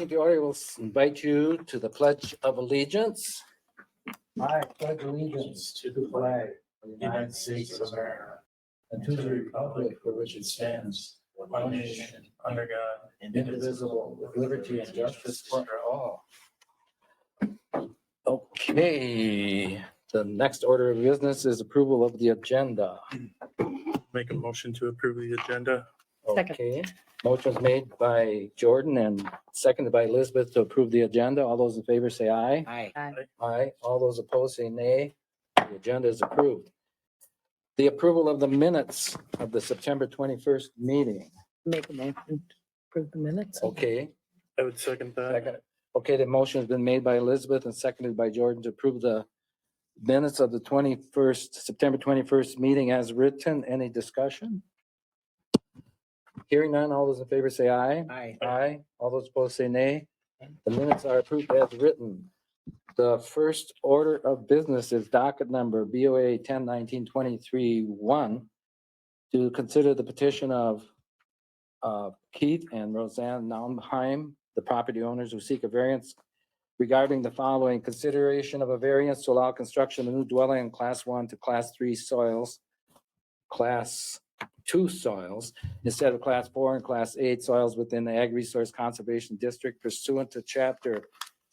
meeting to order. We'll invite you to the Pledge of Allegiance. I pledge allegiance to the flag of the United States of America and to the republic for which it stands, one nation, under God, indivisible, with liberty and justice for all. Okay, the next order of business is approval of the agenda. Make a motion to approve the agenda. Second. Okay, motion is made by Jordan and seconded by Elizabeth to approve the agenda. All those in favor say aye. Aye. Aye. All those opposed say nay. The agenda is approved. The approval of the minutes of the September 21st meeting. Make a motion to approve the minutes. Okay. I would second that. Second. Okay, the motion has been made by Elizabeth and seconded by Jordan to approve the minutes of the September 21st meeting as written. Any discussion? Hearing none, all those in favor say aye. Aye. Aye. All those opposed say nay. The minutes are approved as written. The first order of business is docket number BOA 10-19-23-1 to consider the petition of Keith and Roseanne Naumheim, the property owners who seek a variance regarding the following: consideration of a variance to allow construction of a new dwelling in Class 1 to Class 3 soils, Class 2 soils, instead of Class 4 and Class 8 soils within the Ag Resource Conservation District pursuant to Chapter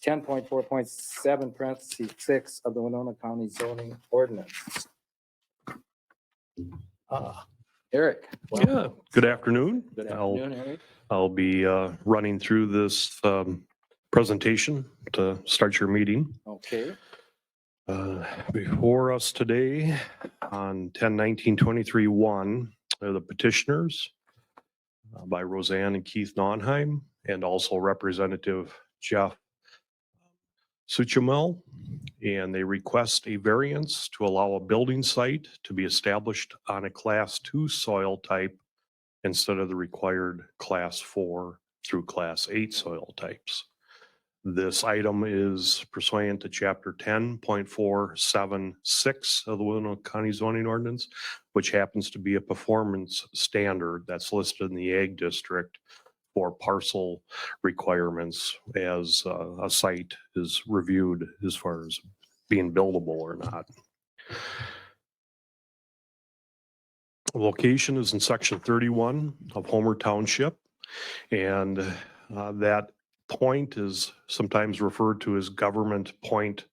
10.4.7 parentheses 6 of the Winona County zoning ordinance. Eric. Yeah, good afternoon. Good afternoon, Eric. I'll be running through this presentation to start your meeting. Okay. Before us today on 10-19-23-1 are the petitioners by Roseanne and Keith Naumheim, and also Representative Jeff Suchemel, and they request a variance to allow a building site to be established on a Class 2 soil type instead of the required Class 4 through Class 8 soil types. This item is pursuant to Chapter 10.476 of the Winona County zoning ordinance, which happens to be a performance standard that's listed in the Ag District for parcel requirements as a site is reviewed as far as being buildable or not. Location is in Section 31 of Homer Township, and that point is sometimes referred to as Government Point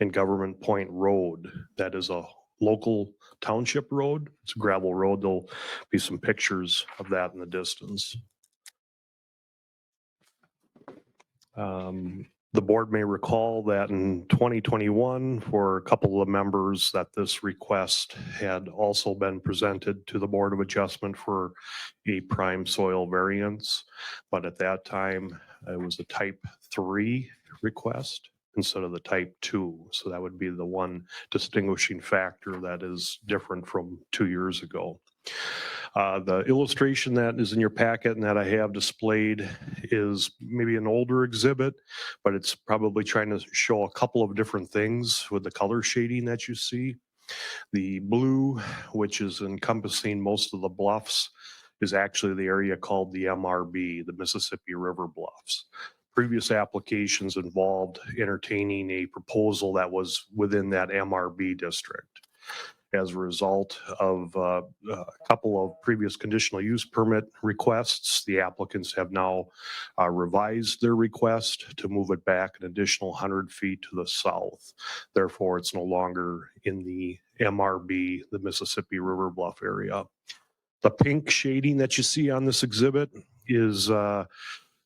and Government Point Road. That is a local township road. It's a gravel road. There'll be some pictures of that in the distance. The board may recall that in 2021, for a couple of members, that this request had also been presented to the Board of Adjustment for a prime soil variance. But at that time, it was a type 3 request instead of the type 2. So that would be the one distinguishing factor that is different from 2 years ago. The illustration that is in your packet and that I have displayed is maybe an older exhibit, but it's probably trying to show a couple of different things with the color shading that you see. The blue, which is encompassing most of the bluffs, is actually the area called the MRB, the Mississippi River Bluffs. Previous applications involved entertaining a proposal that was within that MRB district. As a result of a couple of previous conditional use permit requests, the applicants have now revised their request to move it back an additional 100 feet to the south. Therefore, it's no longer in the MRB, the Mississippi River Bluff area. The pink shading that you see on this exhibit is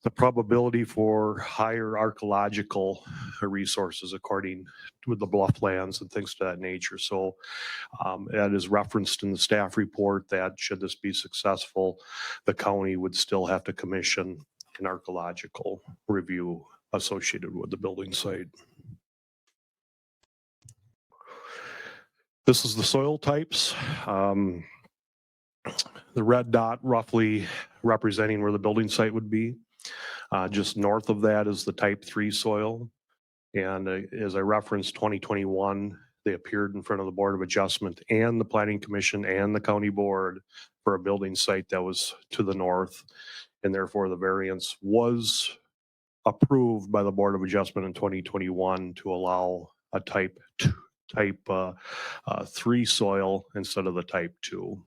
the probability for higher archaeological resources according to the bluff lands and things to that nature. So that is referenced in the staff report that should this be successful, the county would still have to commission an archaeological review associated with the building site. This is the soil types. The red dot roughly representing where the building site would be. Just north of that is the type 3 soil. And as I referenced 2021, they appeared in front of the Board of Adjustment and the Planning Commission and the County Board for a building site that was to the north. And therefore the variance was approved by the Board of Adjustment in 2021 to allow a type 3 soil instead of the type 2.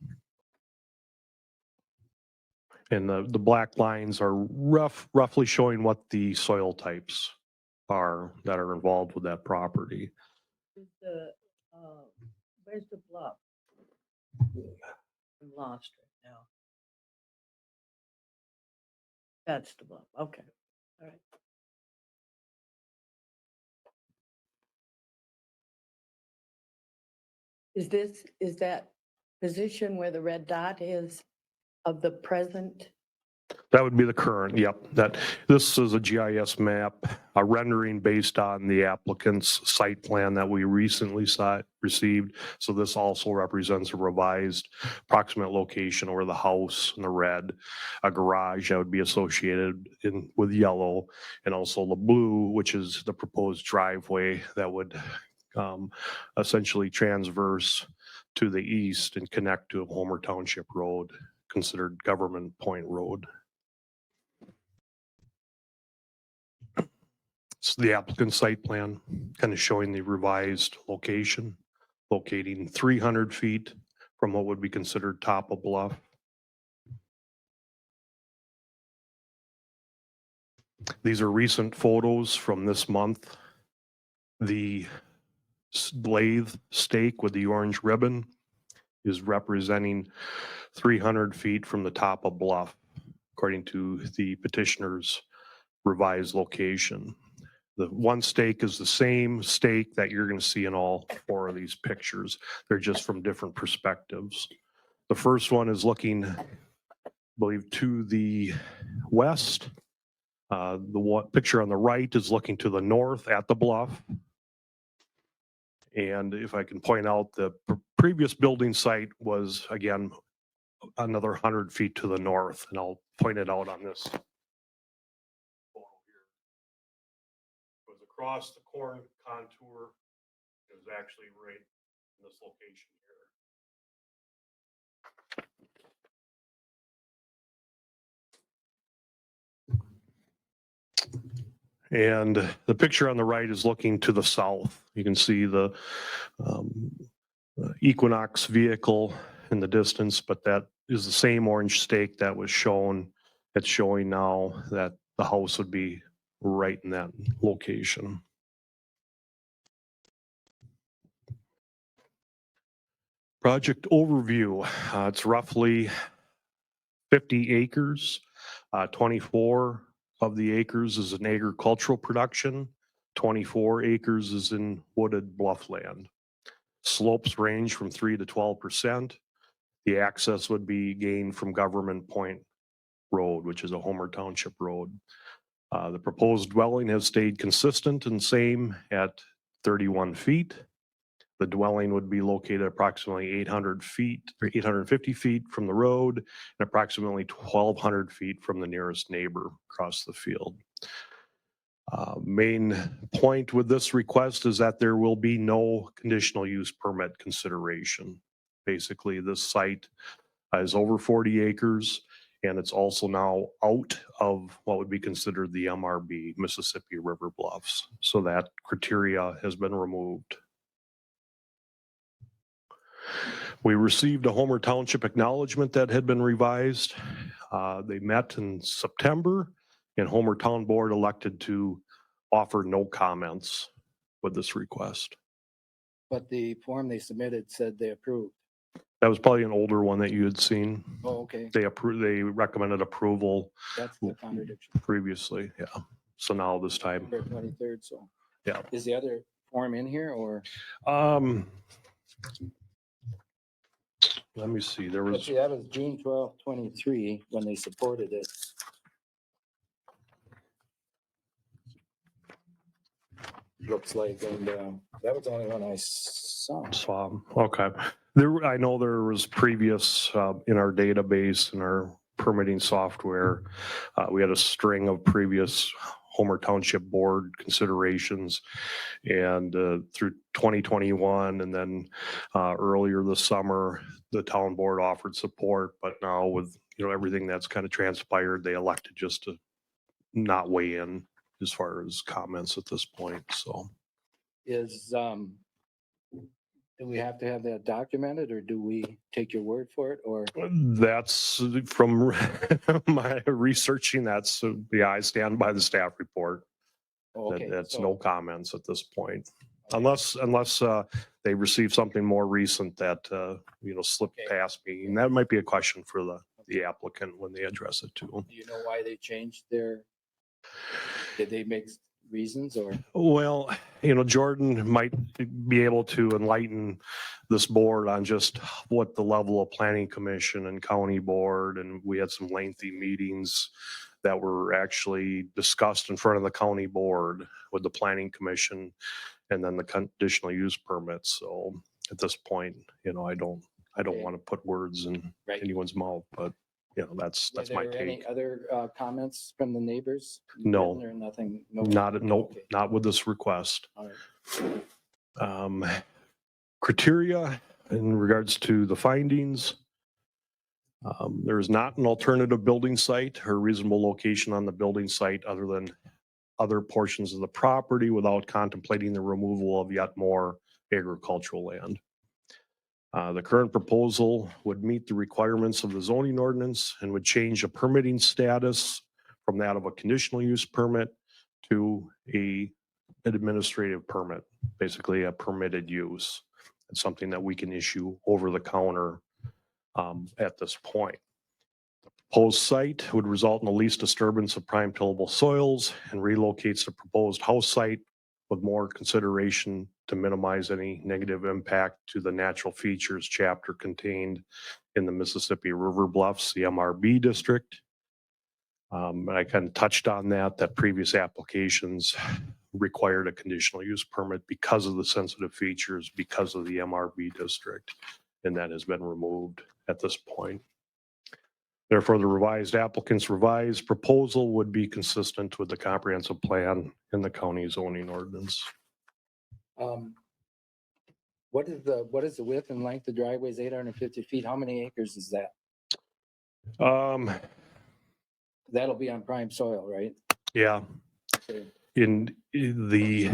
And the black lines are roughly showing what the soil types are that are involved with that property. Where's the bluff? I'm lost right now. That's the bluff, okay, all right. Is that position where the red dot is of the present? That would be the current, yep. This is a GIS map, a rendering based on the applicant's site plan that we recently received. So this also represents a revised approximate location over the house in the red, a garage that would be associated with yellow, and also the blue, which is the proposed driveway that would essentially transverse to the east and connect to Homer Township Road, considered Government Point Road. It's the applicant site plan, kind of showing the revised location, locating 300 feet from what would be considered top of bluff. These are recent photos from this month. The lathe stake with the orange ribbon is representing 300 feet from the top of bluff, according to the petitioner's revised location. The one stake is the same stake that you're going to see in all 4 of these pictures. They're just from different perspectives. The first one is looking, I believe, to the west. The picture on the right is looking to the north at the bluff. And if I can point out, the previous building site was, again, another 100 feet to the north, and I'll point it out on this photo here. It was across the corn contour. It was actually right in this location here. And the picture on the right is looking to the south. You can see the Equinox vehicle in the distance, but that is the same orange stake that was shown. It's showing now that the house would be right in that location. Project overview. It's roughly 50 acres. 24 of the acres is in agricultural production. 24 acres is in wooded bluffland. Slopes range from 3 to 12%. The access would be gained from Government Point Road, which is a Homer Township road. The proposed dwelling has stayed consistent and same at 31 feet. The dwelling would be located approximately 800 feet or 850 feet from the road and approximately 1,200 feet from the nearest neighbor across the field. Main point with this request is that there will be no conditional use permit consideration. Basically, this site is over 40 acres and it's also now out of what would be considered the MRB, Mississippi River Bluffs. So that criteria has been removed. We received a Homer Township acknowledgement that had been revised. They met in September and Homer Town Board elected to offer no comments with this request. But the form they submitted said they approved. That was probably an older one that you had seen. Oh, okay. They recommended approval That's the contradiction. previously, yeah. So now this time, November 23rd, so. Yeah. Is the other form in here or? Let me see, there Let's was, see, that was June 12th, 23 when they supported it. Looks like, and that was the only one I saw. okay. I know there was previous, in our database, in our permitting software, we had a string of previous Homer Township Board considerations and through 2021 and then earlier this summer, the town board offered support, but now with everything that's kind of transpired, they elected just to not weigh in as far as comments at this point, so. Is, do we have to have that documented or do we take your word for it or? That's from my researching, that's, yeah, I stand by the staff report. Okay, That's so- no comments at this point. Unless they receive something more recent that, slipped Okay. past me. And that might be a question for the applicant when they address it too. Do you know why they changed did they make reasons or? Well, Jordan might be able to enlighten this board on just what the level of planning commission and county board, and we had some lengthy meetings that were actually discussed in front of the county board with the planning commission and then the conditional use permits. So at this point, I don't Okay. want to put words in Right. anyone's mouth, but that's Were my there any take. other comments from the neighbors? No. Written Or nothing? Nope, Okay. not with this request. All right. Criteria in regards to the findings. There is not an alternative building site or reasonable location on the building site other than other portions of the property without contemplating the removal of yet more agricultural land. The current proposal would meet the requirements of the zoning ordinance and would change a permitting status from that of a conditional use permit to an administrative permit, basically a permitted use. It's something that we can issue over the counter at this point. The proposed site would result in the least disturbance of prime tillable soils and relocates the proposed house site with more consideration to minimize any negative impact to the natural features chapter contained in the Mississippi River Bluffs, the MRB district. And I kind of touched on that previous applications required a conditional use permit because of the sensitive features, because of the MRB district, and that has been removed at this point. Therefore, the revised applicant's revised proposal would be consistent with the comprehensive plan and the county zoning ordinance. What is the width and length of driveway is 850 feet? How many acres is that? That'll be on prime soil, right? Yeah, Okay. in the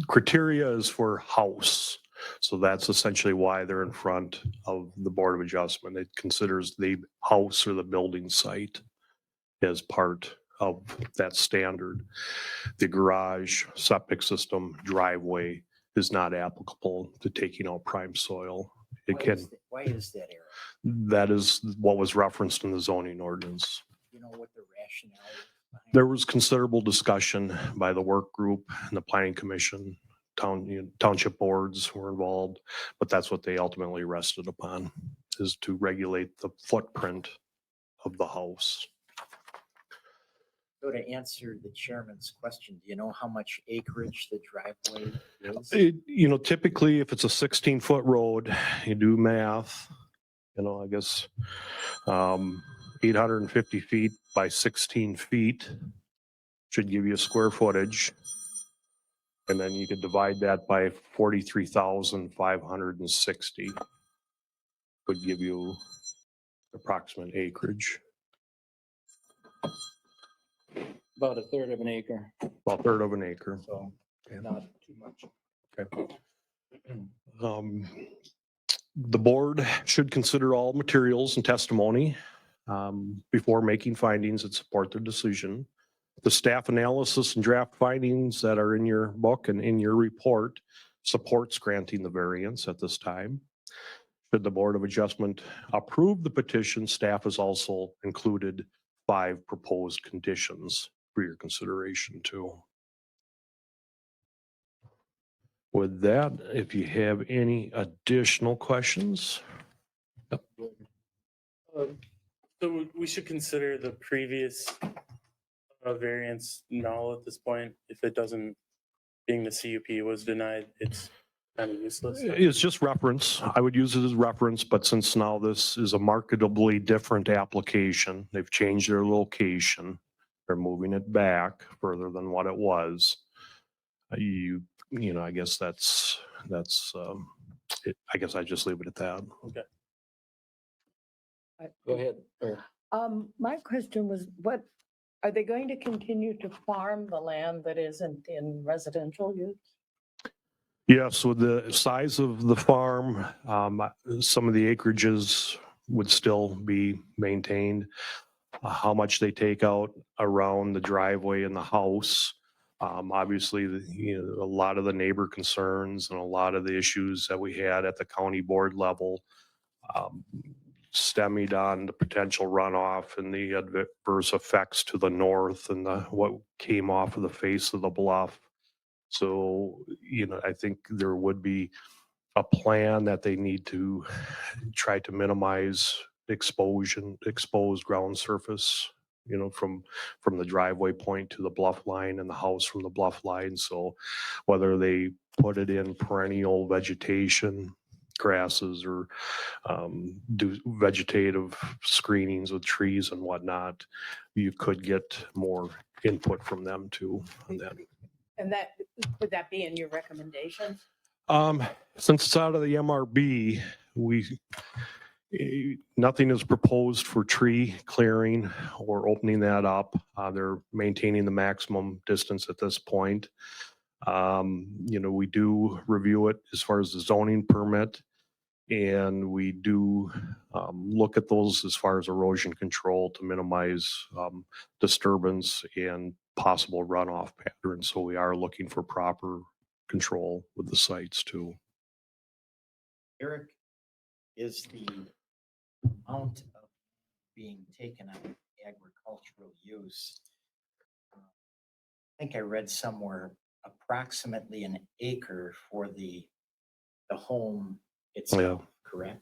criteria is for house. So that's essentially why they're in front of the Board of Adjustment. It considers the house or the building site as part of that standard. The garage, septic system, driveway is not applicable to taking out prime soil. It can, Why is that error? that is what was referenced in the zoning ordinance. You know what the rationale is behind? There was considerable discussion by the work group and the planning commission. Township boards were involved, but that's what they ultimately rested upon, is to regulate the footprint of the house. So to answer the chairman's question, do you know how much acreage the driveway is? Typically if it's a 16-foot road, you do math, I guess 850 feet by 16 feet should give you a square footage. And then you could divide that by 43,560. Would give you approximate acreage, About a third of an acre, about a third of an acre. so Yeah. not too much. The board should consider all materials and testimony before making findings that support their decision. The staff analysis and draft findings that are in your book and in your report supports granting the variance at this time. Should the Board of Adjustment approve the petition, staff has also included 5 proposed conditions for your consideration too. With that, if you have any additional questions. So we should consider the previous variance null at this point. If it doesn't, being the CUP was denied, it's kind of useless. It's just reference. I would use it as reference, but since now this is a marketably different application, they've changed their location. They're moving it back further than what it was. I guess that's it. I guess I just leave it at that. Go ahead. Or My question was, Are they going to continue to farm the land that isn't in residential use? Yes, with the size of the farm, some of the acreages would still be maintained. How much they take out around the driveway and the house. Obviously, a lot of the neighbor concerns and a lot of the issues that we had at the county board level um, stemmed on the potential runoff and the adverse effects to the north and what came off of the face of the bluff. So, I think there would be a plan that they need to try to minimize exposed ground surface, from the driveway point to the bluff line and the house from the bluff line. So whether they put it in perennial vegetation, grasses, or do vegetative screenings with trees and whatnot, you could get more input from them too on that. And that, would that be in your recommendations? Since it's out of the MRB, nothing is proposed for tree clearing or opening that up. They're maintaining the maximum distance at this point. We do review it as far as the zoning permit, and we do look at those as far as erosion control to minimize disturbance and possible runoff patterns. So we are looking for proper control with the sites too. Eric, is the amount of being taken out of agricultural use, I think I read somewhere approximately an acre for the home itself, correct?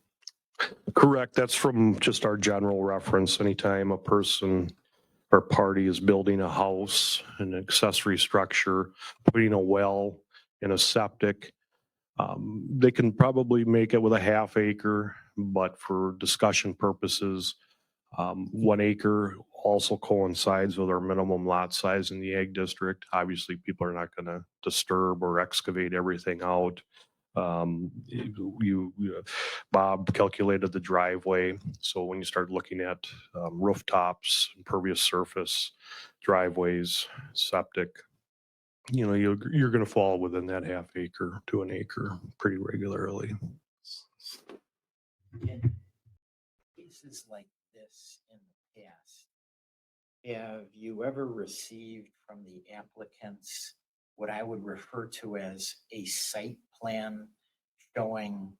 Correct. That's from just our general reference. Anytime a person or party is building a house, an accessory structure, putting a well in a septic, they can probably make it with a half acre, but for discussion purposes, 1 acre also coincides with our minimum lot size in the ag district. Obviously, people are not going to disturb or excavate everything out. Bob calculated the driveway. So when you start looking at rooftops, impervious surface, driveways, septic, you're going to fall within that half acre to an acre pretty regularly. In cases like this in the past, have you ever received from the applicants what I would refer to as a site plan showing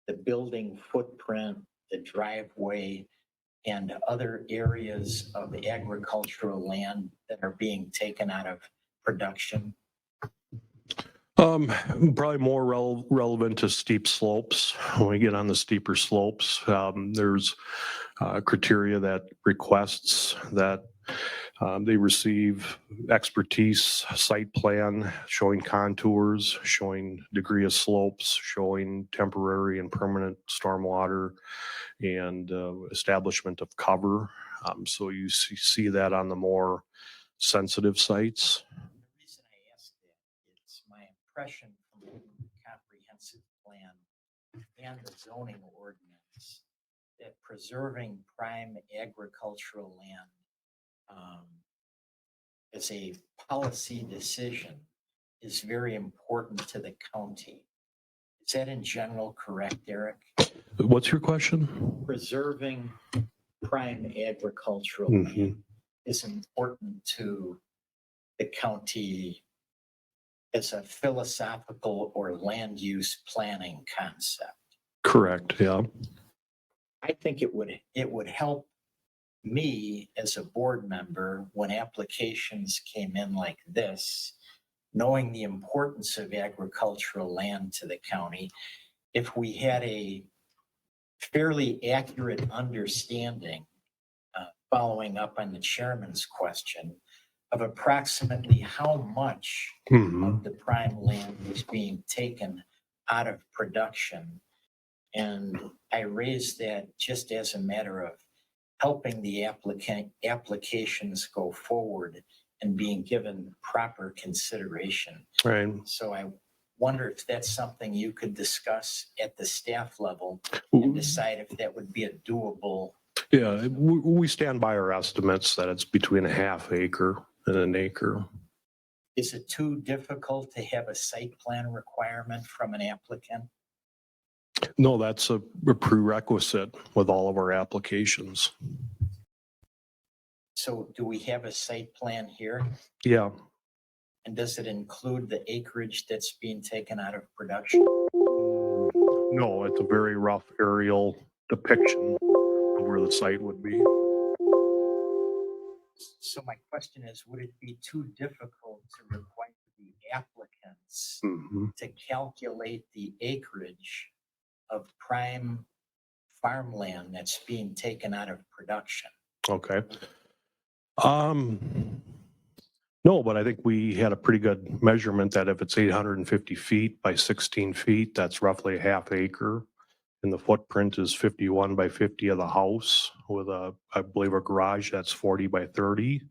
the building footprint, the driveway, and other areas of agricultural land that are being taken out of production? Probably more relevant to steep slopes. When we get on the steeper slopes, there's criteria that requests that they receive expertise, site plan, showing contours, showing degree of slopes, showing temporary and permanent stormwater, and establishment of cover. So you see that on the more sensitive sites. The reason I ask that, it's my impression from the comprehensive plan and the zoning ordinance that preserving prime agricultural land as a policy decision is very important to the county. Is that in general correct, Eric? What's your question? Preserving prime agricultural Mhm. land is important to the county as a philosophical or land use planning concept. Correct, yeah. I think it would help me as a board member when applications came in like this, knowing the importance of agricultural land to the county, if we had a fairly accurate understanding, following up on the chairman's question, of approximately how much Mhm. of the prime land was being taken out of production. And I raised that just as a matter of helping the applications go forward and being given proper consideration. Right. So I wonder if that's something you could discuss at the staff level and decide if that would be a doable Yeah, we stand by our estimates that it's between a half acre and an acre. Is it too difficult to have a site plan requirement from an applicant? No, that's a prerequisite with all of our applications. So do we have a site plan here? Yeah, And does it include the acreage that's being taken out of production? no, it's a very rough aerial depiction of where the site would be. So my question is, would it be too difficult to require the applicants Mhm. to calculate the acreage of prime farmland that's being taken out of production? Okay. No, but I think we had a pretty good measurement that if it's 850 feet by 16 feet, that's roughly a half acre. And the footprint is 51 by 50 of the house with a, I believe, a garage that's 40 by 30.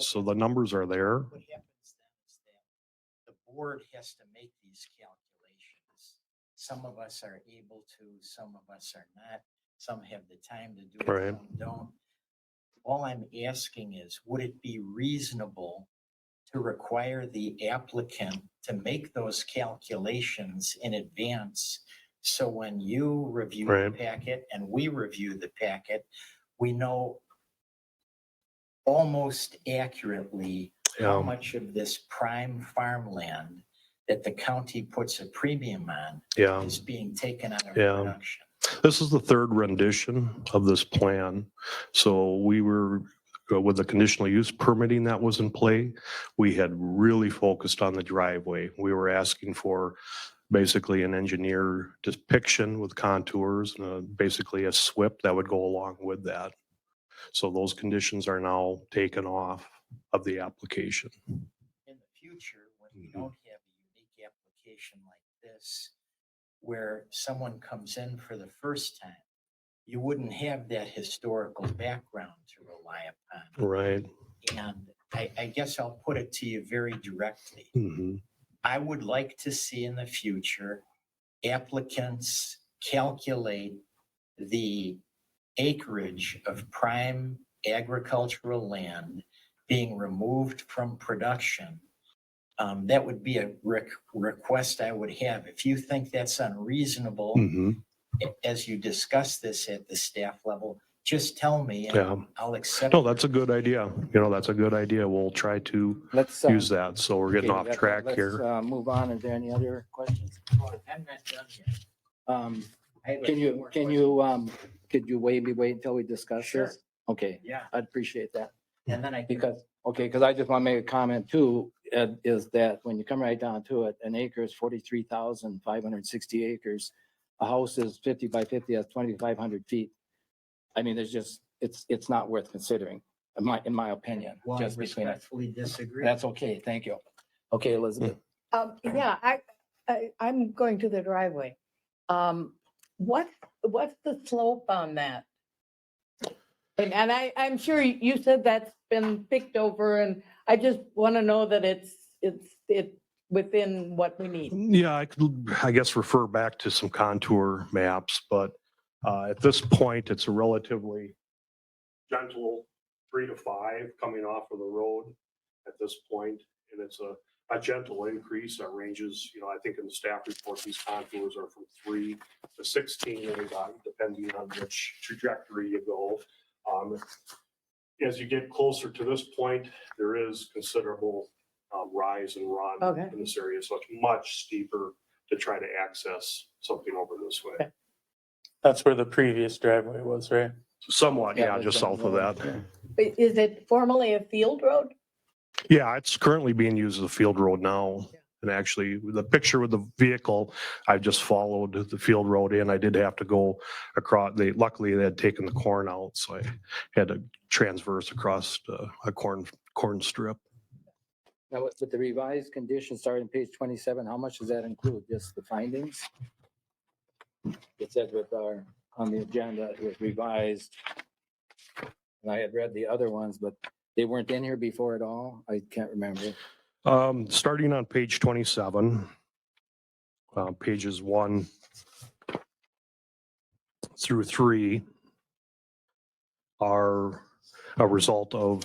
So the numbers are there. What happens then is that the board has to make these calculations. Some of us are able to, some of us are not. Some have the time to do it, Right. some don't. All I'm asking is, would it be reasonable to require the applicant to make those calculations in advance? So when you review the Right. packet and we review the packet, we know almost accurately how Yeah. much of this prime farmland that the county puts a premium on Yeah. is being taken out of Yeah. production. This is the third rendition of this plan. So we were, with the conditional use permitting that was in play, we had really focused on the driveway. We were asking for basically an engineer depiction with contours and basically a SWIP that would go along with that. So those conditions are now taken off of the application. In the future, when we Mhm. don't have a unique application like this, where someone comes in for the first time, you wouldn't have that historical background to rely upon. Right. And I guess I'll put it to you very directly. Mhm. I would like to see in the future applicants calculate the acreage of prime agricultural land being removed from production. That would be a request I would have. If you think that's unreasonable, Mhm. as you discuss this at the staff level, just tell me Yeah. and I'll accept. No, that's a good idea. That's a good idea. We'll try to Let's, use that. So we're getting okay, off let's- track let's, here. Move on. Is there any other questions? I'm not done yet. Um, I have a Can few you, more can questions. you, could you wait until we discuss Sure. this? Okay, Yeah, I'd appreciate that. and then I can Because, okay, because I just want to make a comment too, Ed, is that when you come right down to it, an acre is 43,560 acres. A house is 50 by 50, that's 2,500 feet. I mean, there's just, it's not worth considering, in my opinion. Well, I just between us. respectfully disagree. That's okay, thank you. Okay, Elizabeth. Yeah, I'm going to the driveway. What's the slope on that? And I'm sure you said that's been picked over and I just want to know that it's within what we need. Yeah, I could, I guess, refer back to some contour maps, but at this point, it's a relatively gentle 3 to 5 coming off of the road at this point, and it's a gentle increase that ranges, I think in the staff report, these contours are from 3 to 16, depending on which trajectory you go. As you get closer to this point, there is considerable rise and run Okay. in this area, so it's much steeper to try to access something over this way. Okay. That's where the previous driveway was, right? Somewhat, yeah, that's just down south of the road, that. Is it formally a field road? Yeah, it's currently being used as a field road now. Yeah. And actually, the picture with the vehicle, I just followed the field road in. I did have to go across, luckily they had taken the corn out, so I had to transverse across a corn strip. Now, with the revised conditions starting page 27, how much does that include? Just the findings? It said on the agenda, it was revised. And I had read the other ones, but they weren't in here before at all. I can't remember. Starting on page 27, pages 1 through 3. are a result of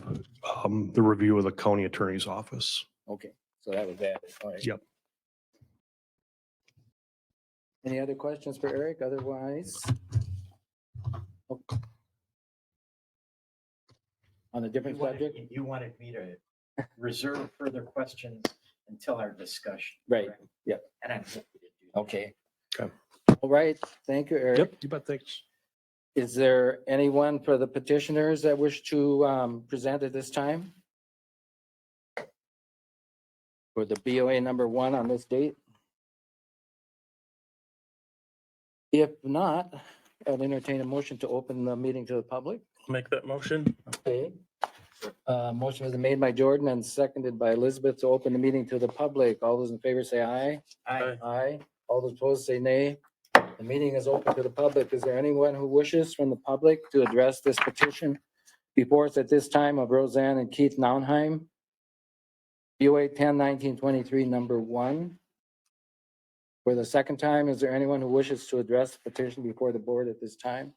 the review of the county attorney's office. Okay, so that was added. All right. Yep. Any other questions for Eric? Otherwise? On a different subject? You wanted me to reserve further questions until our discussion. Right, correct? yep. And I'm happy to do that. Okay. Okay. All right, thank you, Eric. You bet, thanks. Is there anyone for the petitioners that wish to present at this time? For the BOA number 1 on this date? If not, I'll entertain a motion to open the meeting to the public. I'll make that motion. Okay. Motion was made by Jordan and seconded by Elizabeth to open the meeting to the public. All those in favor say aye. Aye. Aye. All those opposed say nay. The meeting is open to the public. Is there anyone who wishes from the public to address this petition before us at this time of Roseanne and Keith Naunheim? BOA 10-1923, number 1. For the second time, is there anyone who wishes to address the petition before the board at this time?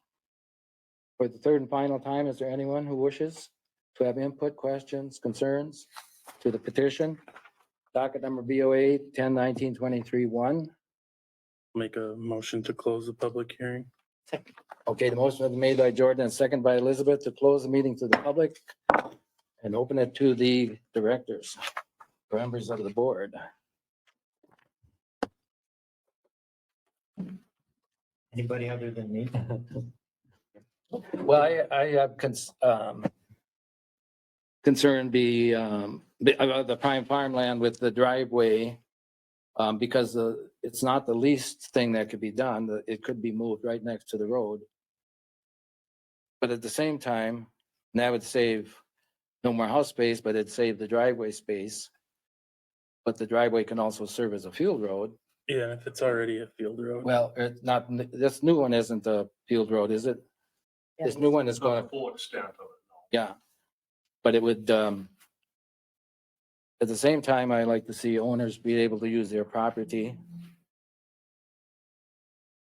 For the third and final time, is there anyone who wishes to have input, questions, concerns to the petition? Docket number BOA 10-1923-1. Make a motion to close the public hearing. Okay, the motion was made by Jordan and second by Elizabeth to close the meeting to the public and open it to the directors, members of the board. Anybody other than me? Well, I have concern the prime farmland with the driveway, because it's not the least thing that could be done. It could be moved right next to the road. But at the same time, that would save no more house space, but it'd save the driveway space. But the driveway can also serve as a field road. Yeah, if it's already a field road. Well, it's not, this new one isn't a field road, is it? This new one is going, Full extent of it. yeah. But it would, at the same time, I like to see owners be able to use their property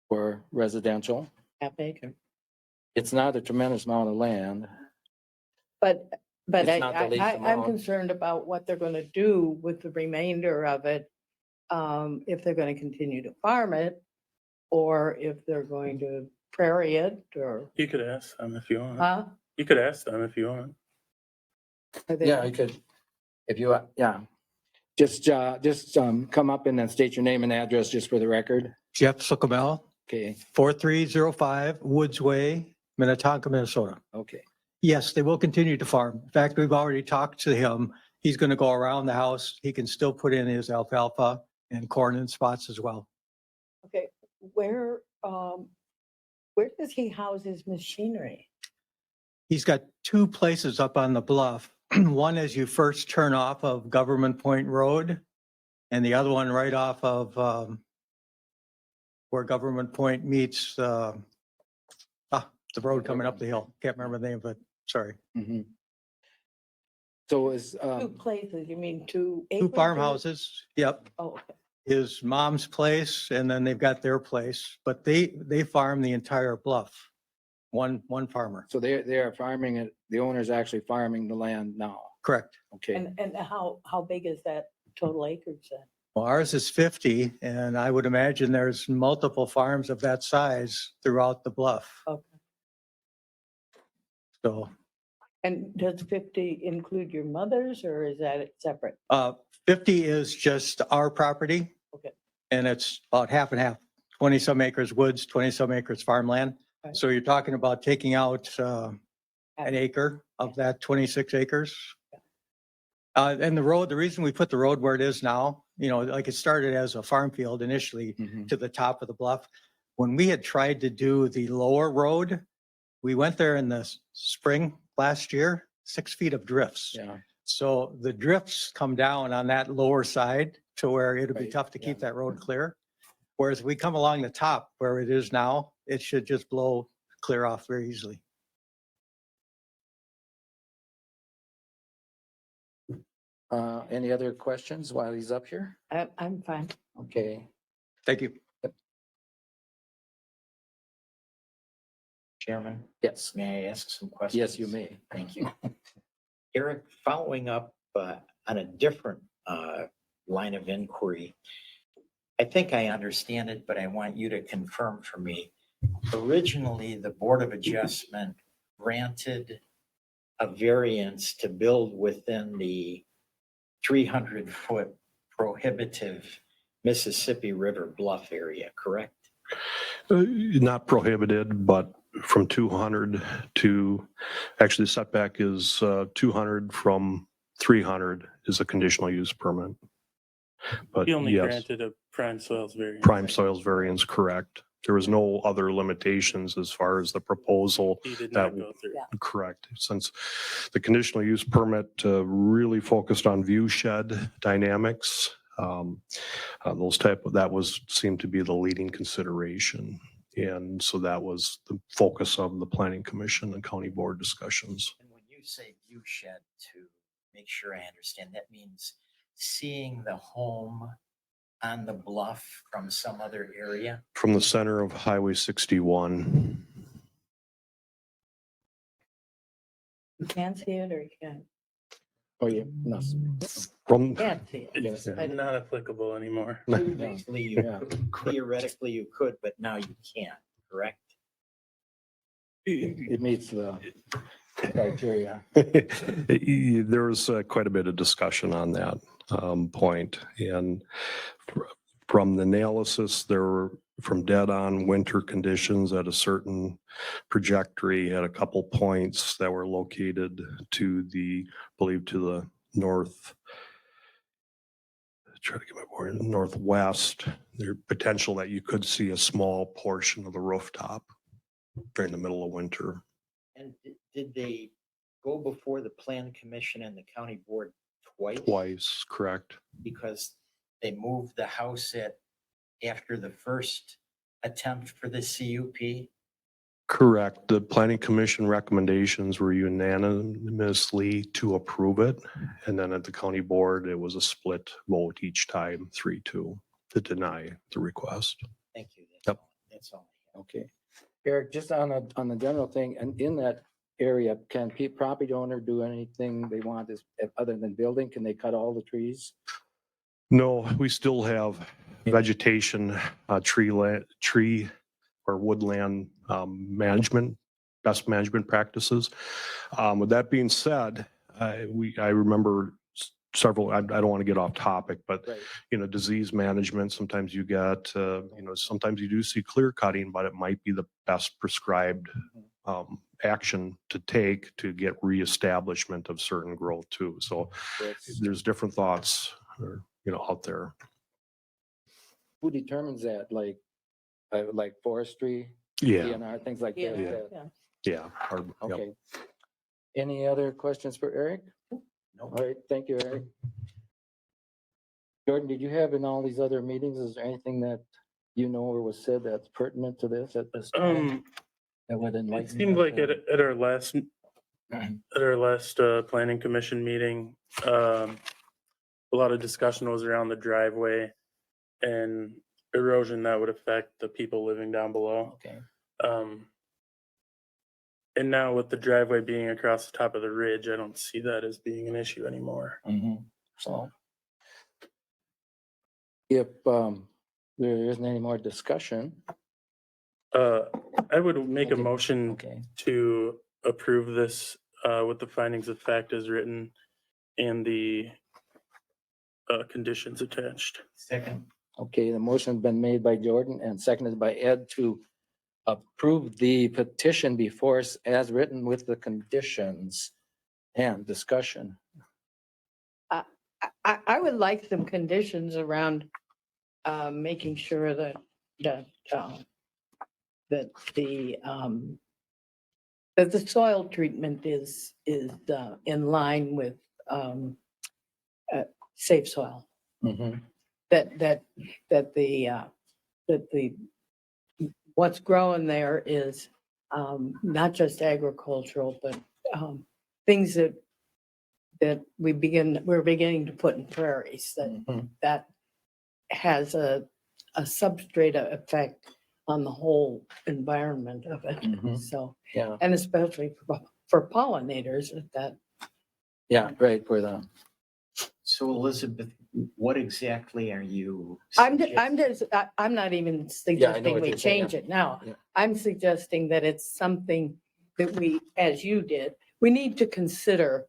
for residential. Half acre. It's not a tremendous amount of land. But It's not the least I'm amount. concerned about what they're gonna do with the remainder of it. If they're gonna continue to farm it, or if they're going to prairie it, or, You could ask them if you want. huh? You could ask them if you want. Are they- Yeah, I could, if you, yeah. Just come up and then state your name and address just for the record. Jeff Suckamel, Okay, 4305 Woods Way, Minnetonka, Minnesota. okay. Yes, they will continue to farm. In fact, we've already talked to him. He's going to go around the house. He can still put in his alfalfa and corn in spots as well. Okay, where does he house his machinery? He's got two places up on the bluff. One as you first turn off of Government Point Road, and the other one right off of where Government Point meets the road coming up the hill. Can't remember the name, but sorry. Mhm. So is, Two places, you mean two Two acres or- farmhouses. Yep. Oh, okay. His mom's place, and then they've got their place, but they farm the entire bluff. One farmer, so they are farming it, the owner's actually farming the land now, correct. okay? And how big is that total acreage then? Well, ours is 50, and I would imagine there's multiple farms of that size throughout the bluff. Okay. So, And does 50 include your mother's, or is that separate? 50 is just our property. Okay. And it's about half and half, 20 some acres woods, 20 some acres farmland. Right. So you're talking about taking out an acre of that 26 acres. And the road, the reason we put the road where it is now, like it started as a farm field initially Mhm. to the top of the bluff. When we had tried to do the lower road, we went there in the spring last year, 6 feet of drifts. Yeah, So the drifts come down on that lower side to where it'll be Right, tough to keep yeah. that road clear. Whereas we come along the top where it is now, it should just blow clear off very easily. any other questions while he's up here? I'm fine. Okay, Thank you. Chairman, Yes, may I ask some questions? yes, you may. Thank you. Eric, following up on a different line of inquiry, I think I understand it, but I want you to confirm for me. Originally, the Board of Adjustment granted a variance to build within the 300-foot prohibitive Mississippi River Bluff area, correct? Not prohibited, but from 200 to, actually the setback is 200 from 300 is a conditional use permit. But He only yes, granted a prime soils variance. prime soils variance, correct. There was no other limitations as far as the proposal. He did that not go through. Yeah. Correct. Since the conditional use permit really focused on view shed dynamics, seemed to be the leading consideration. And so that was the focus of the planning commission and county board discussions. And when you say view shed, to make sure I understand, that means seeing the home on the bluff from some other area? From the center of Highway 61. You can see it or you can't? Oh, yeah, no. From, Can't see it. It's Yeah. not applicable anymore. Previously, you Yeah. theoretically you could, but now you can't, correct? It meets the criteria. there was quite a bit of discussion on that point. And from the analysis, there were from dead on winter conditions at a certain trajectory at a couple points that were located to the, believe to the north, try to get my board, northwest, there's potential that you could see a small portion of the rooftop during the middle of winter. And did they go before the plan commission and the county board twice? Twice, correct? Because they moved the house after the first attempt for the CUP? Correct. The planning commission recommendations were unanimously to approve it. And then at the county board, it was a split vote each time, 3-2, to deny the request. Thank you. Yep. That's all. Okay. Eric, just on the general thing, and in that area, can property owner do anything they want other than building? Can they cut all the trees? No, we still have vegetation, tree or woodland management, best management practices. With that being said, I remember several, I don't want to get off topic, but Right. disease management, sometimes you get, sometimes you do see clear cutting, but it might be the best prescribed action to take to get reestablishment of certain growth too. So there's different thoughts, out there. Who determines that? Like forestry, Yeah, DNR, things like Yeah, that? yeah. yeah. Yep. Okay. Any other questions for Eric? No. All right, thank you, Eric. Jordan, did you have in all these other meetings, is there anything that you know or was said that's pertinent to this at this time? That would It enlighten seemed us, like or- at our last planning commission meeting, a lot of discussion was around the driveway and erosion that would affect the people living down below. Okay. And now with the driveway being across the top of the ridge, I don't see that as being an issue anymore. So. If there isn't any more discussion, I would make a Okay. motion okay, to approve this with the findings of fact as written and the conditions attached. Second. okay, the motion's been made by Jordan and seconded by Ed to approve the petition before us as written with the conditions and discussion. I would like some conditions around making sure that the soil treatment is in line with safe soil. That the what's growing there is not just agricultural, but things that we're beginning to put in prairies, that has a substrate effect on the whole environment of it. Mhm. So, Yeah, and especially for pollinators at that. yeah, right, for the, So Elizabeth, what exactly are you? I'm suggesting? just, I'm not even I know suggesting what we you're saying, change yeah. it now. Yeah. I'm suggesting that it's something that we, as you did, we need to consider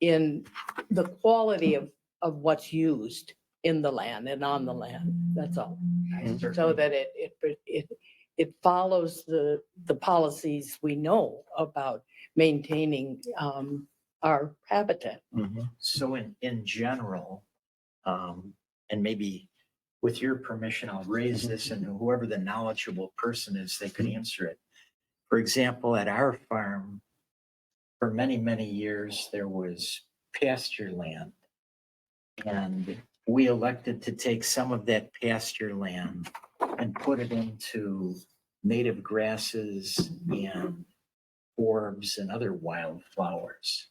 in the quality of what's used in the land and on the land. That's all. So that it follows the policies we know about maintaining our habitat. Mhm. So in general, and maybe with your permission, I'll raise this and whoever the knowledgeable person is, they could answer it. For example, at our farm, for many, many years, there was pasture land. And we elected to take some of that pasture land and put it into native grasses and forbs and other wildflowers.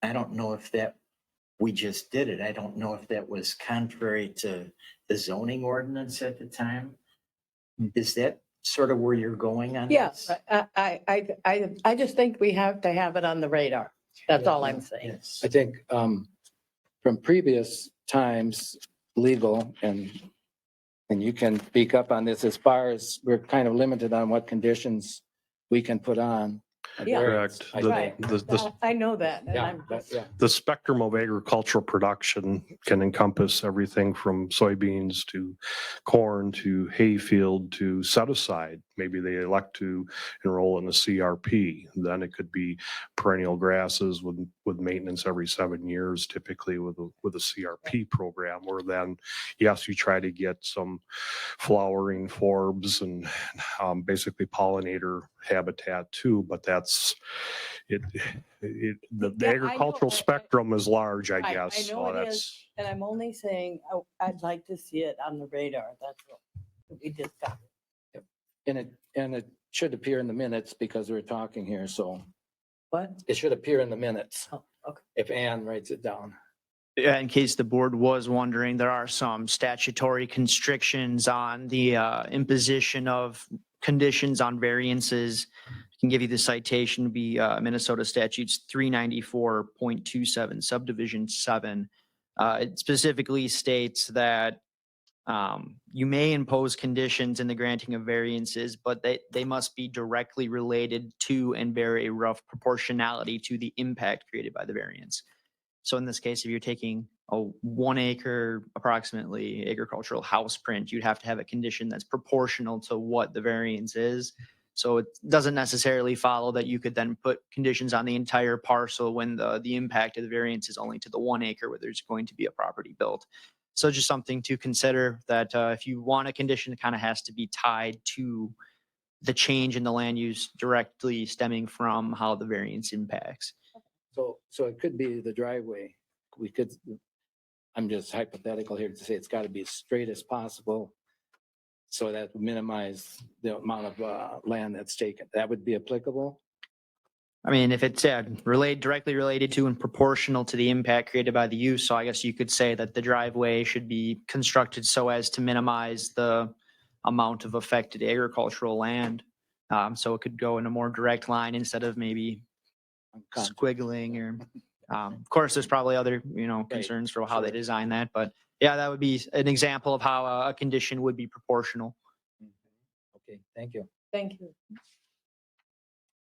I don't know if that, we just did it. I don't know if that was contrary to the zoning ordinance at the time. Is that sort of where you're going on Yeah, this? I just think we have to have it on the radar. That's all I'm saying. Yes. I think from previous times, legal, and you can speak up on this as far as we're kind of limited on what conditions we can put on. a Yeah. variance, Correct. I The- think. the- I know that. And Yeah, I'm but yeah, The spectrum of agricultural production can encompass everything from soybeans to corn to hayfield to set aside. Maybe they elect to enroll in the CRP. Then it could be perennial grasses with maintenance every 7 years, typically with a CRP program, where then, yes, you try to get some flowering forbs and basically pollinator habitat too, but that's it. The Yeah, I know, agricultural spectrum is large, I Right, I guess. know So it is. that's, And I'm only saying, I'd like to see it on the radar. That's what we discussed. and it should appear in the minutes because we're talking here, so What? it should appear in the minutes Oh, okay. if Ann writes it down. Yeah, in case the board was wondering, there are some statutory constrictions on the imposition of conditions on variances. I can give you the citation, be Minnesota statutes 394.27 subdivision 7. It specifically states that you may impose conditions in the granting of variances, but they must be directly related to and bear a rough proportionality to the impact created by the variance. So in this case, if you're taking a 1 acre approximately agricultural house print, you'd have to have a condition that's proportional to what the variance is. So it doesn't necessarily follow that you could then put conditions on the entire parcel when the impact of the variance is only to the 1 acre where there's going to be a property built. So just something to consider that if you want a condition, it kind of has to be tied to the change in the land use directly stemming from how the variance impacts. So it could be the driveway. We could, I'm just hypothetical here to say it's got to be as straight as possible. So that would minimize the amount of land that's taken. That would be applicable. I mean, if it's directly related to and proportional to the impact created by the use, so I guess you could say that the driveway should be constructed so as to minimize the amount of affected agricultural land. So it could go in a more direct line instead of maybe squiggling or, of course, there's probably other, concerns for how they sure. design that, but yeah, that would be an example of how a condition would be proportional. Okay, thank you. Thank you.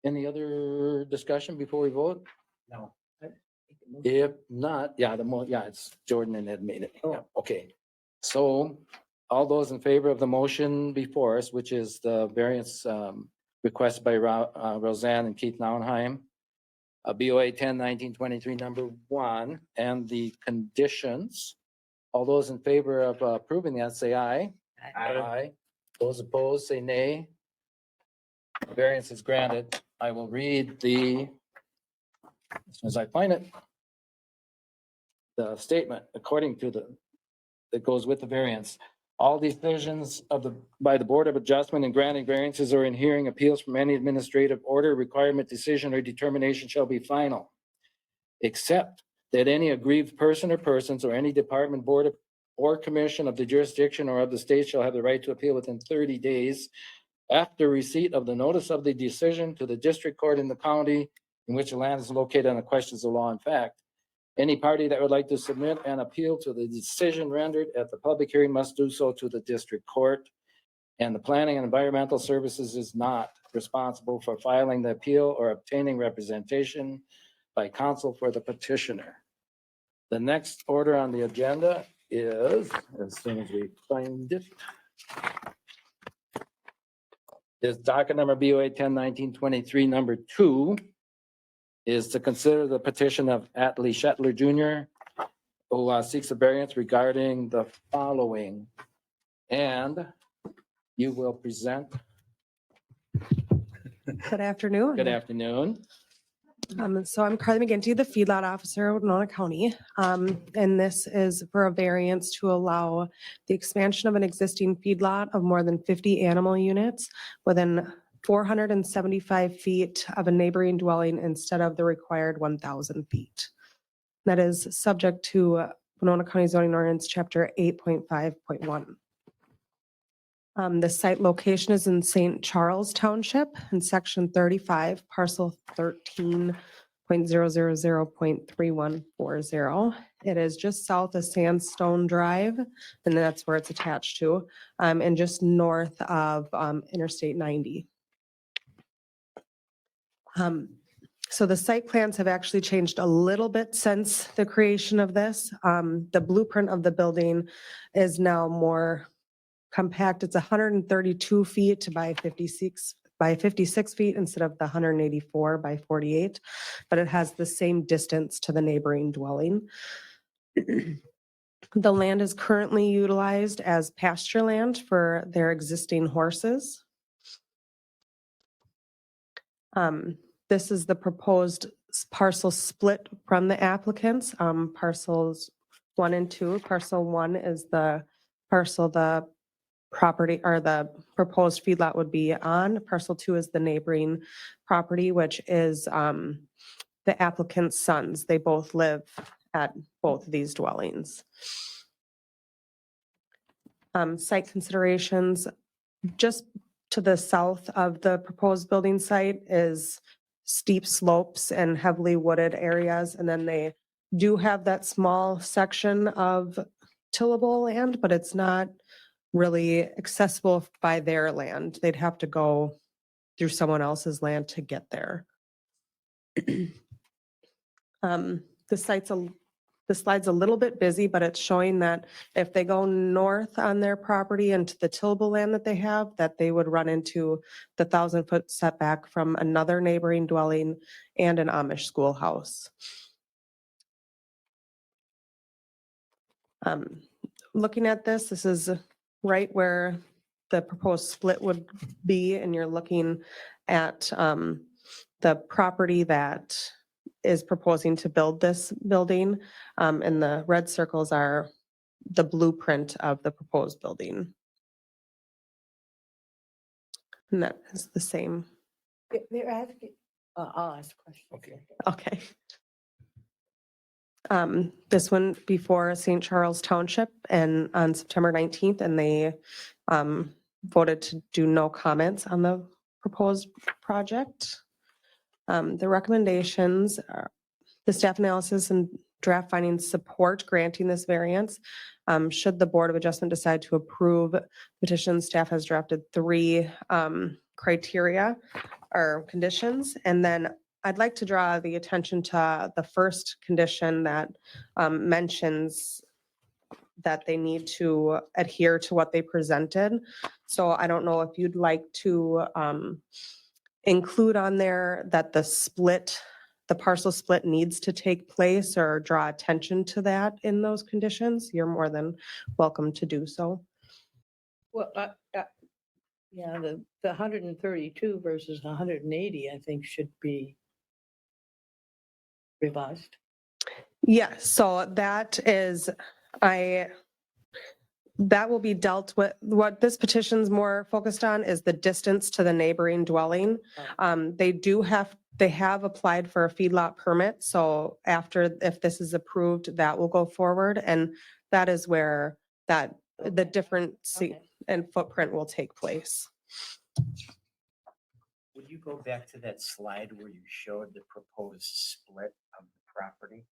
Any other discussion before we vote? No. If not, it's Jordan and Ed made it. Yeah, okay. So all those in favor of the motion before us, which is the variance requested by Roseanne and Keith Nauenheim, BOA 10-19-23, number 1, and the conditions. All those in favor of approving that, say aye. Aye. Those opposed, say nay. Variance is granted. I will read as soon as I find it. The statement, according to that goes with the variance. All decisions by the Board of Adjustment and granting variances or in hearing appeals from any administrative order, requirement, decision, or determination shall be final, except that any aggrieved person or persons or any department, board, or commission of the jurisdiction or of the state shall have the right to appeal within 30 days after receipt of the notice of the decision to the district court in the county in which the land is located on the questions of law and fact. Any party that would like to submit an appeal to the decision rendered at the public hearing must do so to the district court. And the Planning and Environmental Services is not responsible for filing the appeal or obtaining representation by counsel for the petitioner. The next order on the agenda is, as soon as we find it, is docket number BOA 10-19-23, number 2, is to consider the petition of Atlee Shetler Jr., who seeks a variance regarding the following. And you will present. Good afternoon. Good afternoon. So I'm Carly McGinty, the feedlot officer of Winona County. And this is for a variance to allow the expansion of an existing feedlot of more than 50 animal units within 475 feet of a neighboring dwelling instead of the required 1,000 feet. That is subject to Winona County zoning ordinance, chapter 8.5.1. The site location is in St. Charles Township in section 35, parcel 13.000.3140. It is just south of Sandstone Drive, and that's where it's attached to, and just north of Interstate 90. So the site plans have actually changed a little bit since the creation of this. The blueprint of the building is now more compact. It's 132 feet by 56 feet instead of the 184 by 48, but it has the same distance to the neighboring dwelling. The land is currently utilized as pasture land for their existing horses. This is the proposed parcel split from the applicants. Parcels 1 and 2. Parcel 1 is the parcel the property or the proposed feedlot would be on. Parcel 2 is the neighboring property, which is the applicant's sons. They both live at both of these dwellings. Site considerations, just to the south of the proposed building site is steep slopes and heavily wooded areas. And then they do have that small section of tillable land, but it's not really accessible by their land. They'd have to go through someone else's land to get there. The slide's a little bit busy, but it's showing that if they go north on their property into the tillable land that they have, that they would run into the 1,000-foot setback from another neighboring dwelling and an Amish schoolhouse. Looking at this, this is right where the proposed split would be, and you're looking at the property that is proposing to build this building, and the red circles are the blueprint of the proposed building. And that is the same. They're asking, I'll ask a question. Okay. Okay. This one before St. Charles Township and on September 19th, and they voted to do no comments on the proposed project. The recommendations are the staff analysis and draft findings support granting this variance. Should the Board of Adjustment decide to approve petition, staff has drafted 3 criteria or conditions. And then I'd like to draw the attention to the first condition that mentions that they need to adhere to what they presented. So I don't know if you'd like to include on there that the parcel split needs to take place or draw attention to that in those conditions. You're more than welcome to do so. Well, yeah, the 132 versus 180, I think should be revised. Yeah, so that is, that will be dealt with. What this petition's more focused on is the distance to the neighboring dwelling. They have applied for a feedlot permit. So if this is approved, that will go forward. And that is where that the different Okay. and footprint will take place. Would you go back to that slide where you showed the proposed split of the property?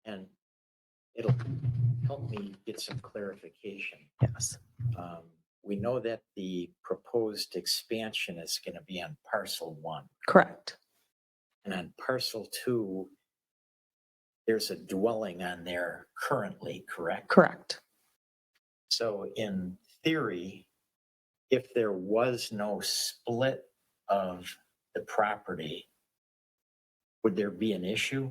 And it'll help me get some clarification. Yes. We know that the proposed expansion is going to be on parcel 1. Correct. And on parcel 2, there's a dwelling on there currently, correct? Correct. So in theory, if there was no split of the property, would there be an issue?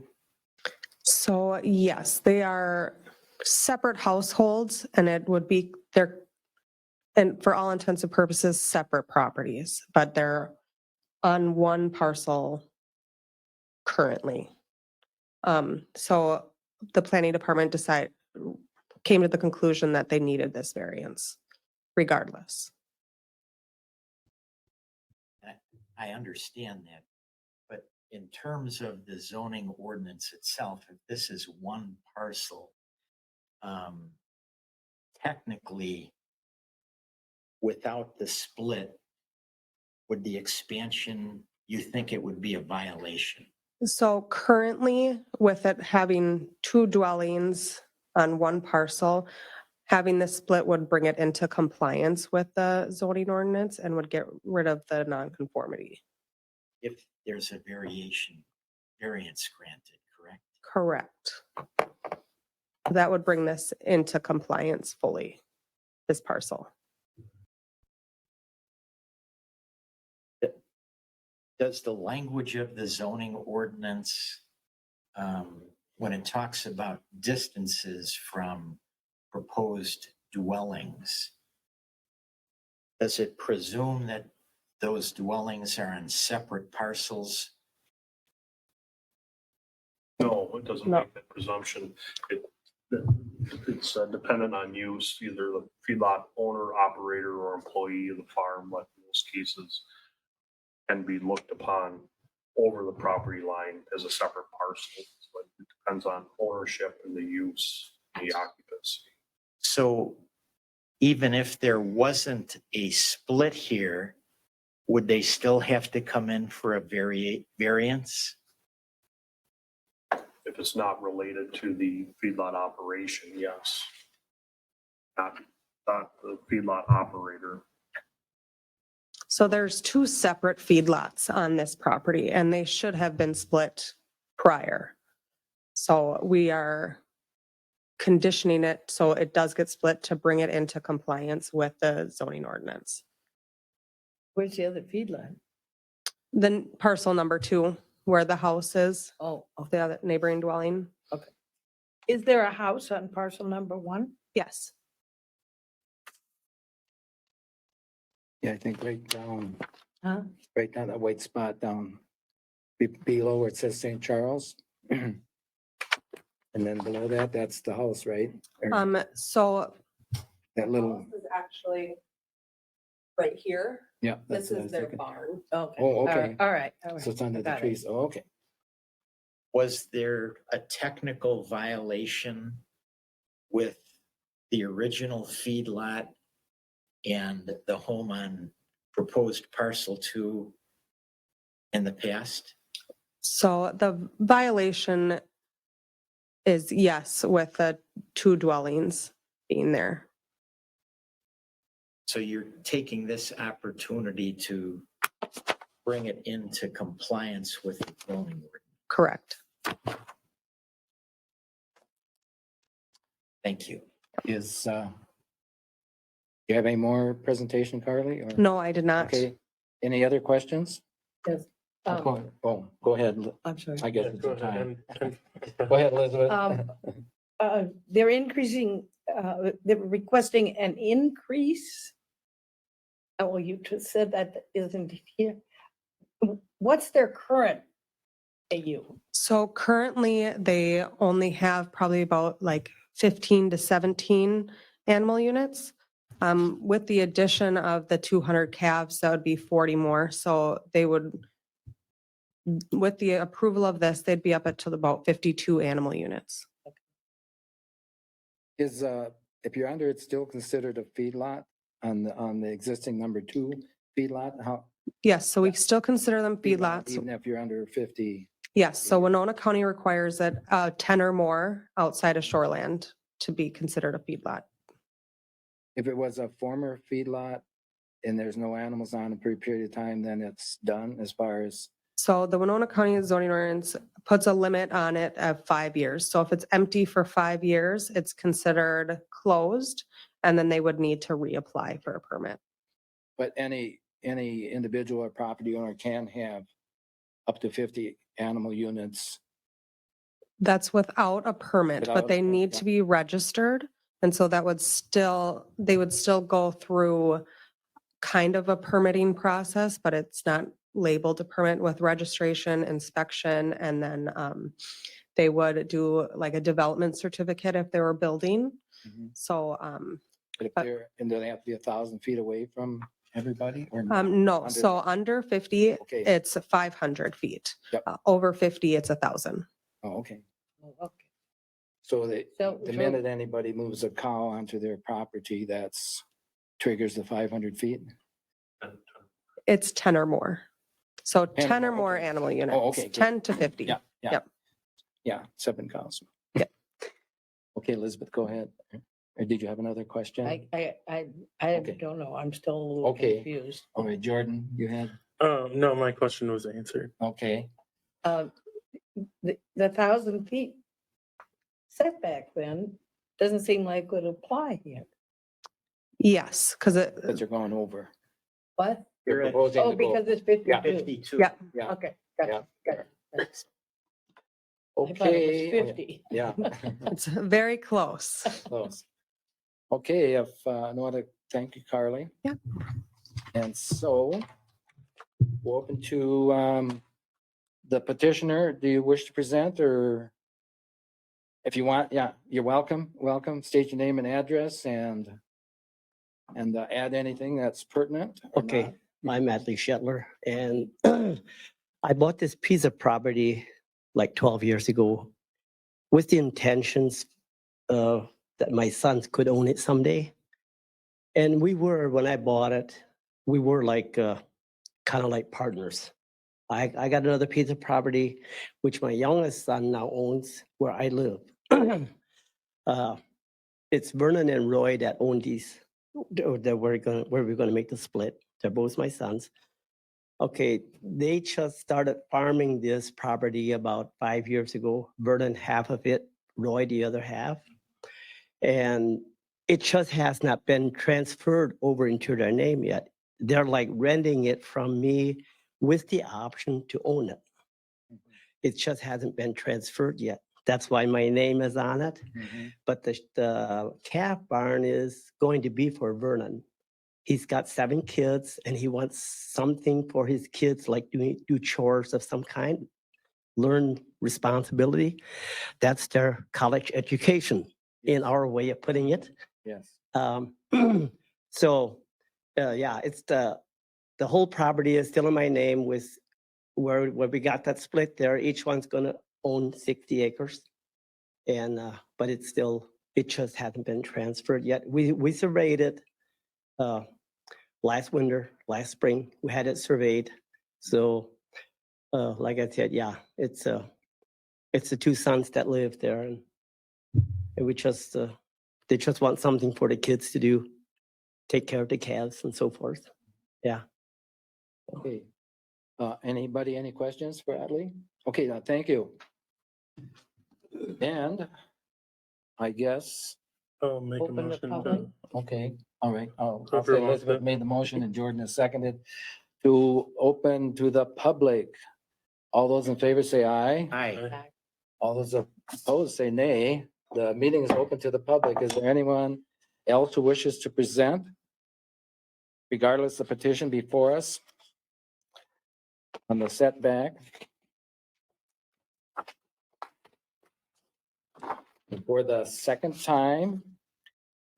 So yes, they are separate households and it would be, they're, and for all intents and purposes, separate properties, but they're on one parcel currently. So the planning department came to the conclusion that they needed this variance regardless. I understand that. But in terms of the zoning ordinance itself, if this is one parcel, technically, without the split, would the expansion, you think it would be a violation? So currently, with it having two dwellings on one parcel, having the split would bring it into compliance with the zoning ordinance and would get rid of the nonconformity. If there's a variance granted, correct? Correct. That would bring this into compliance fully, this parcel. Does the language of the zoning ordinance, when it talks about distances from proposed dwellings, does it presume that those dwellings are on separate parcels? No, it doesn't No. make that presumption. It's dependent on use, either the feedlot owner, operator, or employee of the farm, but in most cases can be looked upon over the property line as a separate parcel. But it depends on ownership and the use, the occupancy. So even if there wasn't a split here, would they still have to come in for a variance? If it's not related to the feedlot operation, yes. Not the feedlot operator. So there's two separate feedlots on this property and they should have been split prior. So we are conditioning it so it does get split to bring it into compliance with the zoning ordinance. Where's the other feedlot? Then parcel number 2, where the house is, Oh, the other neighboring dwelling. is there a house on parcel number 1? Yes. Yeah, I think right down, Huh? right down that white spot down below where it says St. Charles. And then below that, that's the house, right? Or So that little, is actually right here. yeah. This that's what I is was their thinking. barn. Okay. Oh, All right, okay. all right. So it's under the Got it. trees. Oh, okay. Was there a technical violation with the original feedlot and the home on proposed parcel 2 in the past? So the violation is yes, with the 2 dwellings being there. So you're taking this opportunity to bring it into compliance with the zoning ordinance. Correct. Thank you. Is, do you have any more presentation, Carly? or- No, I did not. Okay. Any other questions? Yes. Oh, go ahead. Oh, go ahead. I'm sorry. I guess Yeah, it's go the ahead time. and- Go ahead, Elizabeth. They're increasing, they're requesting an increase. Oh, well, you just said that isn't here. What's their current AU? So currently, they only have probably about like 15 to 17 animal units. With the addition of the 200 calves, that would be 40 more. So they would, with the approval of this, they'd be up at to about 52 animal units. Is, if you're under, it's still considered a feedlot on the existing number 2 feedlot? How? Yes, so we still consider them feedlots. Even if you're under 50? Yes, so Winona County requires that 10 or more outside of shoreland to be considered a feedlot. If it was a former feedlot and there's no animals on it for a period of time, then it's done as far as, So the Winona County zoning ordinance puts a limit on it of 5 years. So if it's empty for 5 years, it's considered closed, and then they would need to reapply for a permit. but any individual or property owner can have up to 50 animal units. That's without a permit, Without but a they permit, need yeah. to be registered. And so that would still, they would still go through kind of a permitting process, but it's not labeled a permit with registration, inspection, and then they would do like a development certificate if they were building. So, But if they're, and do they have to be 1,000 feet away from everybody or? no, Under so that? under 50, Okay. it's 500 feet. Yep. Over 50, it's 1,000. Oh, okay. Okay. So So- the so- minute anybody moves a cow onto their property, that's triggers the 500 feet? It's 10 or more. So 10 or 10 or more, more okay. animal units, okay, good. 10 to 50. Yeah, yeah. Yep. Yeah, 7 cows. Yep. Okay, Elizabeth, go ahead. Or did you have another question? I Okay. don't know. I'm still a little Okay. confused. All right, Jordan, you had, No, my question was answered. okay. The 1,000 feet setback then doesn't seem like would apply here. Yes, because it, But you're going over. What? You're at proposing Oh, to go- because it's 52. 52. Yeah. Yeah, Okay, yeah. gotcha, gotcha. I thought it Okay. was 50. Yeah. it's very close. Close. Okay, if, no other, thank you, Carly. Yeah. And so we're open to, the petitioner. Do you wish to present or? If you want, yeah, you're welcome. Welcome. State your name and address and add anything that's pertinent. or Okay, not. I'm Adley Shetler, and I bought this piece of property like 12 years ago with the intentions that my sons could own it someday. And when I bought it, we were like kind of like partners. I got another piece of property, which my youngest son now owns where I live. It's Vernon and Roy that own these, that where we're gonna make the split. They're both my sons. Okay, they just started farming this property about 5 years ago. Vernon half of it, Roy the other half. And it just has not been transferred over into their name yet. They're like renting it from me with the option to own it. It just hasn't been transferred yet. That's why my name is on it. Mhm. But the calf barn is going to be for Vernon. He's got 7 kids and he wants something for his kids, like do chores of some kind, learn responsibility. That's their college education in our way of putting it. Yes. So, yeah, it's the whole property is still in my name with where we got that split there. Each one's gonna own 60 acres. And, but it just hasn't been transferred yet. We surveyed it last winter, last spring, we had it surveyed. So, like I said, yeah, it's the 2 sons that live there and we just, they just want something for the kids to do, take care of the calves and so forth. Yeah. Okay. Anybody, any questions for Adley? Okay, thank you. And I guess, I'll make a Open the motion public. to, okay, all right. I'll say Whoever wants Elizabeth it. made the motion and Jordan has seconded to open to the public. All those in favor say aye. Aye. All those opposed say nay. The meeting is open to the public. Is there anyone else who wishes to present? Regardless of petition before us on the setback. For the second time,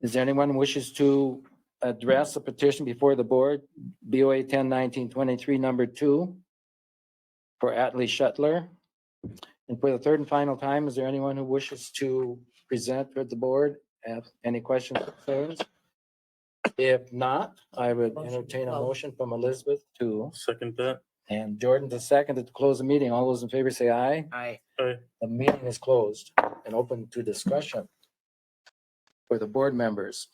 is there anyone who wishes to address a petition before the board, BOA 10-19-23, number 2, for Atlee Shuttler. And for the third and final time, is there anyone who wishes to present with the board? Have any questions or concerns? If not, I would entertain a motion from Elizabeth to, Second that. and Jordan to second to close the meeting. All those in favor say aye. Aye. The meeting is closed and open to discussion for the board members.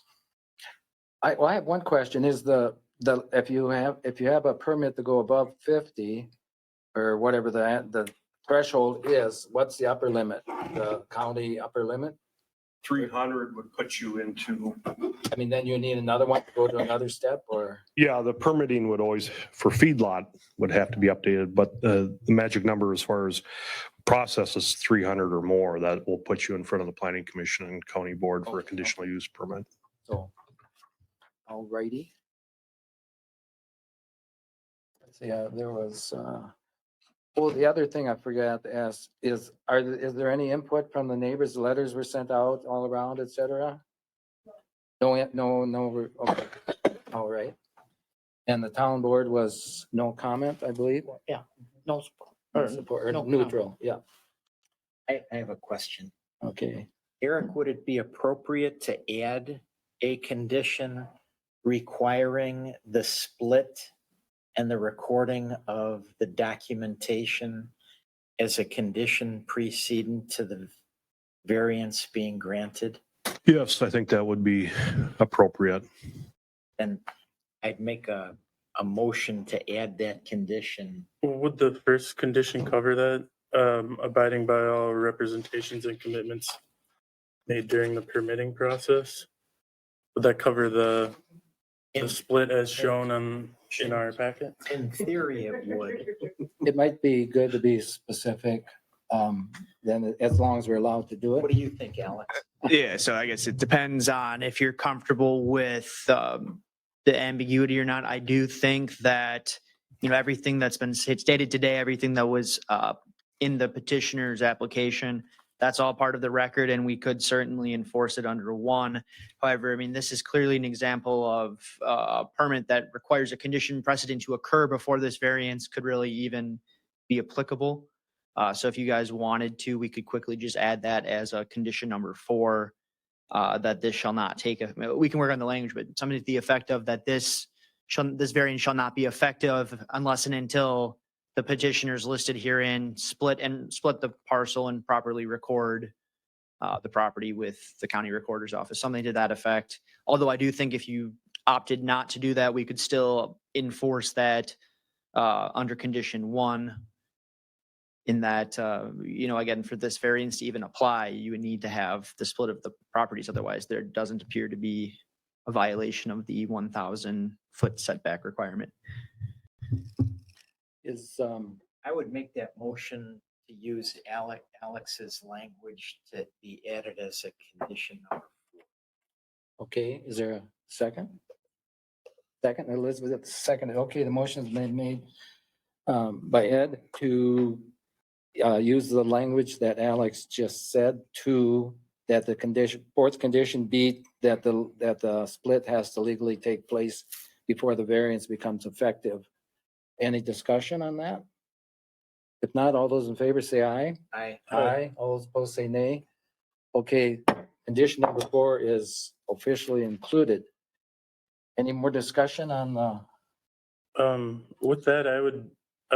I have one question. Is if you have a permit to go above 50 or whatever the threshold is, what's the upper limit? The county upper limit? 300 would put you into. I mean, then you need another one to go to another step, or? Yeah, the permitting would always, for feedlot, would have to be updated, but the magic number as far as process is 300 or more. That will put you in front of the planning commission and county board for a conditional use permit. So, all righty. Let's see, there was, well, the other thing I forgot to ask is, is there any input from the neighbors? Letters were sent out all around, et cetera? No, okay, all right. And the town board was no comment, I believe? Yeah, no support. Or support, or No neutral, yeah, I have a question. okay. Eric, would it be appropriate to add a condition requiring the split and the recording of the documentation as a condition preceding to the variance being granted? Yes, I think that would be appropriate. Then I'd make a motion to add that condition. Would the first condition cover that? Abiding by all representations and commitments made during the permitting process? Would that cover the split as shown in our packet? In theory, it would. It might be good to be specific, then as long as we're allowed to do it. What do you think, Alex? Yeah, so I guess it depends on if you're comfortable with the ambiguity or not. I do think that, everything that's been stated today, everything that was in the petitioner's application, that's all part of the record, and we could certainly enforce it under 1. However, this is clearly an example of a permit that requires a condition precedent to occur before this variance could really even be applicable. So if you guys wanted to, we could quickly just add that as a condition number 4, that this shall not take we can work on the language, but something to the effect of that this variance shall not be effective unless and until the petitioners listed herein split the parcel and properly record the property with the county recorder's office, something to that effect. Although I do think if you opted not to do that, we could still enforce that under condition 1. In that, again, for this variance to even apply, you would need to have the split of the properties. Otherwise, there doesn't appear to be a violation of the 1,000-foot setback requirement. Is, I would make that motion to use Alex's language to be added as a condition number 4. okay, is there a second? Second, Elizabeth, second, okay, the motion's been made by Ed to use the language that Alex just said, to that the condition, fourth condition be that the split has to legally take place before the variance becomes effective. Any discussion on that? If not, all those in favor say aye. Aye. Aye. All those opposed say nay. Okay, condition number 4 is officially included. Any more discussion on the? With that, I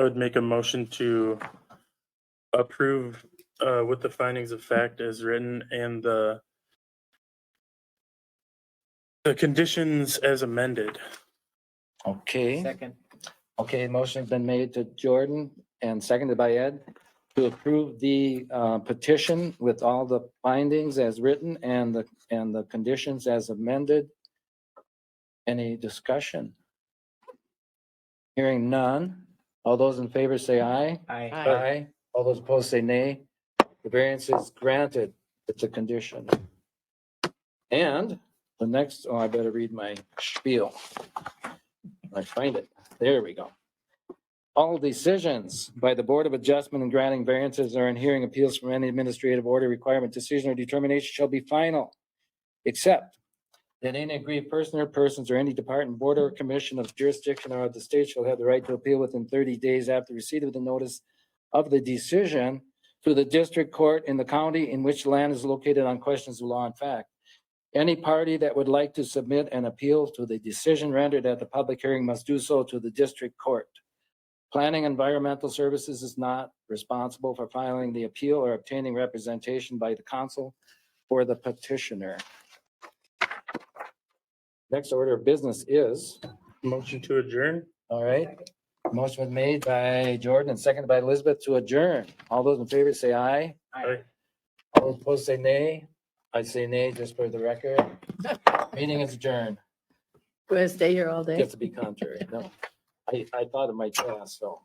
would make a motion to approve with the findings of fact as written and the conditions as amended. Okay, Second. okay, motion's been made to Jordan and seconded by Ed to approve the petition with all the findings as written and the conditions as amended. Any discussion? Hearing none. All those in favor say aye. Aye. Aye. All those opposed say nay. The variance is granted. It's a condition. And the next, I better read my spiel. I find it. There we go. All decisions by the Board of Adjustment and granting variances or in hearing appeals from any administrative order, requirement, decision, or determination shall be final, except that any aggrieved person or persons or any department, board or commission of jurisdiction or of the state shall have the right to appeal within 30 days after receipt of the notice of the decision to the district court in the county in which the land is located on questions of law and fact. Any party that would like to submit an appeal to the decision rendered at the public hearing must do so to the district court. Planning Environmental Services is not responsible for filing the appeal or obtaining representation by the council or the petitioner. Next order of business is, Motion to adjourn? all right, motion was made by Jordan and seconded by Elizabeth to adjourn. All those in favor say aye. Aye. All those opposed say nay. I say nay just for the record. Meeting is adjourned. Gonna stay here all day? Gets to be contrary. No, I thought it might pass, so.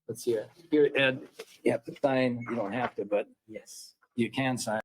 Let's see it. Here, Ed, you have to sign, you don't have to, but Yes. you can sign.